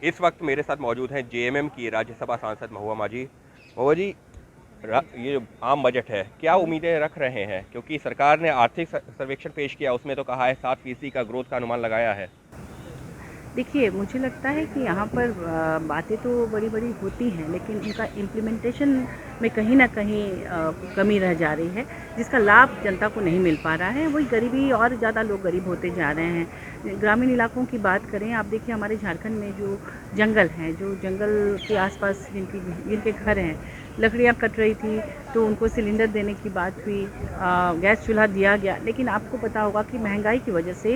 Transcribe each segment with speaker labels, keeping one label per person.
Speaker 1: इस वक्त मेरे साथ मौजूद हैं जेएमएम की राज्यसभा सांसद महुआ माझी। महुआ जी, ये जो आम बजट है, क्या उम्मीदें रख रहे हैं? क्योंकि सरकार ने आर्थिक सर्वेक्षण पेश किया, उसमें तो कहा है 7% का ग्रोथ का अनुमान लगाया है।
Speaker 2: देखिए, मुझे लगता है कि यहाँ पर बातें तो बड़ी-बड़ी होती हैं, लेकिन उनका इम्प्लीमेंटेशन में कहीं न कहीं कमी रह जा रही है, जिसका लाभ जनता को नहीं मिल पा रहा है। वही गरीबी, और ज़्यादा लोग गरीब होते जा रहे हैं। ग्रामीण इलाकों की बात करें, आप देखिए हमारे झारखंड में जो जंगल हैं, जो जंगल के आस-पास जिनके घर हैं, लकड़ियाँ कट रही थी, तो उनको सिलेंडर देने की बात हुई, गैस चूल्हा दिया गया। लेकिन आपको पता होगा कि महंगाई की वजह से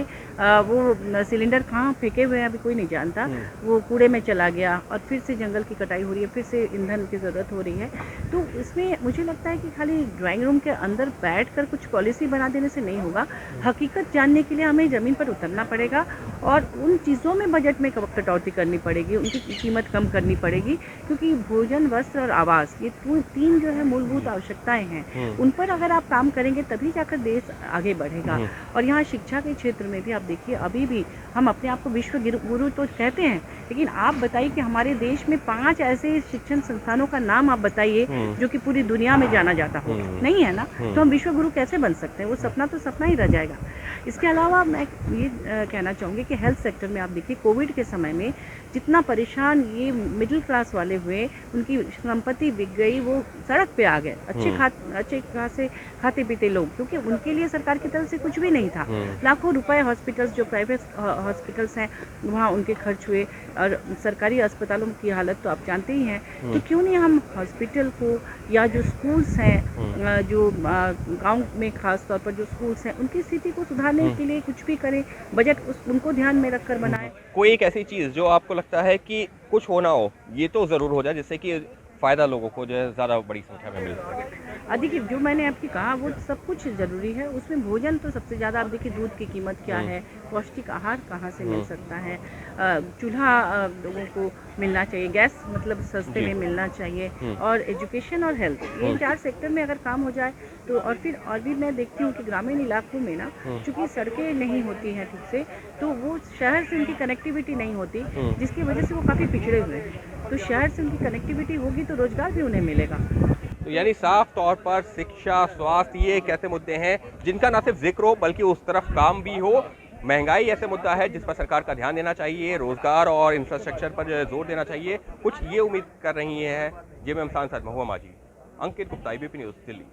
Speaker 2: वो सिलेंडर कहाँ फेंके हुए हैं अभी कोई नहीं जानता, वो कूड़े में चला गया, और फिर से जंगल की कटाई हो रही है, फिर से ईंधन की ज़रूरत हो रही है। तो इसमें मुझे लगता है कि खाली ड्राइंग रूम के अंदर बैठकर कुछ पॉलिसी बना देने से नहीं होगा। हकीकत जानने के लिए हमें ज़मीन पर उतरना पड़ेगा, और उन चीज़ों में बजट में कटौती करनी पड़ेगी, उनकी कीमत कम करनी पड़ेगी, क्योंकि भोजन, वस्त्र और आवास, ये तीन जो है मूलभूत आवश्यकताएं हैं। उन पर अगर आप काम करेंगे तभी जाकर देश आगे बढ़ेगा। और यहाँ शिक्षा के क्षेत्र में भी आप देखिए, अभी भी हम अपने आप को विश्व गुरु तो कहते हैं, लेकिन आप बताइए कि हमारे देश में 5 ऐसे शिक्षण संस्थानों का नाम आप बताइए जो कि पूरी दुनिया में जाना जाता हो। नहीं है ना, तो हम विश्व गुरु कैसे बन सकते हैं? वो सपना तो सपना ही रह जाएगा। इसके अलावा मैं ये कहना चाहूँगी कि हेल्थ सेक्टर में आप देखिए, कोविड के समय में जितना परेशान ये मिडिल क्लास वाले हुए, उनकी संपत्ति बिक गई, वो सड़क पे आ गए, अच्छे खासे खाते पीते लोग, क्योंकि उनके लिए सरकार की तरफ से कुछ भी नहीं था। लाखों रुपए हॉस्पिटल्स, जो प्राइवेट हॉस्पिटल्स हैं, वहाँ उनके खर्च हुए, और सरकारी अस्पतालों की हालत तो आप जानते ही हैं। तो क्यों नहीं हम हॉस्पिटल को, या जो स्कूल्स हैं, जो गांव में खास तौर पर जो स्कूल्स हैं, उनकी स्थिति को सुधारने के लिए कुछ भी करें, बजट उनको ध्यान में रखकर बनाएं।
Speaker 1: कोई एक ऐसी चीज़ जो आपको लगता है कि कुछ होना हो, ये तो ज़रूर हो जाए, जिससे कि फ़ायदा लोगों को जो है ज़्यादा बड़ी संख्या में मिल सके।
Speaker 2: देखिए, जो मैंने आपकी कहा वो सब कुछ ज़रूरी है, उसमें भोजन तो सबसे ज़्यादा। आप देखिए, दूध की कीमत क्या है, पौष्टिक आहार कहाँ से मिल सकता है, चूल्हा लोगों को मिलना चाहिए, गैस मतलब सस्ते में मिलना चाहिए, और एजुकेशन और हेल्थ, ये इन 4 सेक्टर में अगर काम हो जाए तो। और भी मैं देखती हूँ कि ग्रामीण इलाकों में ना, चूँकि सड़कें नहीं होती हैं ठीक से, तो वो शहर से उनकी कनेक्टिविटी नहीं होती, जिसकी वजह से वो काफ़ी पिछड़े हुए हैं। तो शहर से उनकी कनेक्टिविटी होगी तो रोज़गार भी उन्हें मिलेगा।
Speaker 1: तो यानी साफ तौर पर शिक्षा, स्वास्थ्य, ये एक ऐसे मुद्दे हैं जिनका ना सिर्फ जिक्र हो बल्कि उस तरफ काम भी हो। महंगाई ऐसे मुद्दा है जिस पर सरकार का ध्यान देना चाहिए, रोजगार और इंफ्रास्ट्रक्चर पर जो है जोर देना चाहिए। कुछ ये उम्मीद कर रही है जेएमएम सांसद महुआ माझी। अंकित गुप्ता, एबीपी न्यूज़, दिल्ली।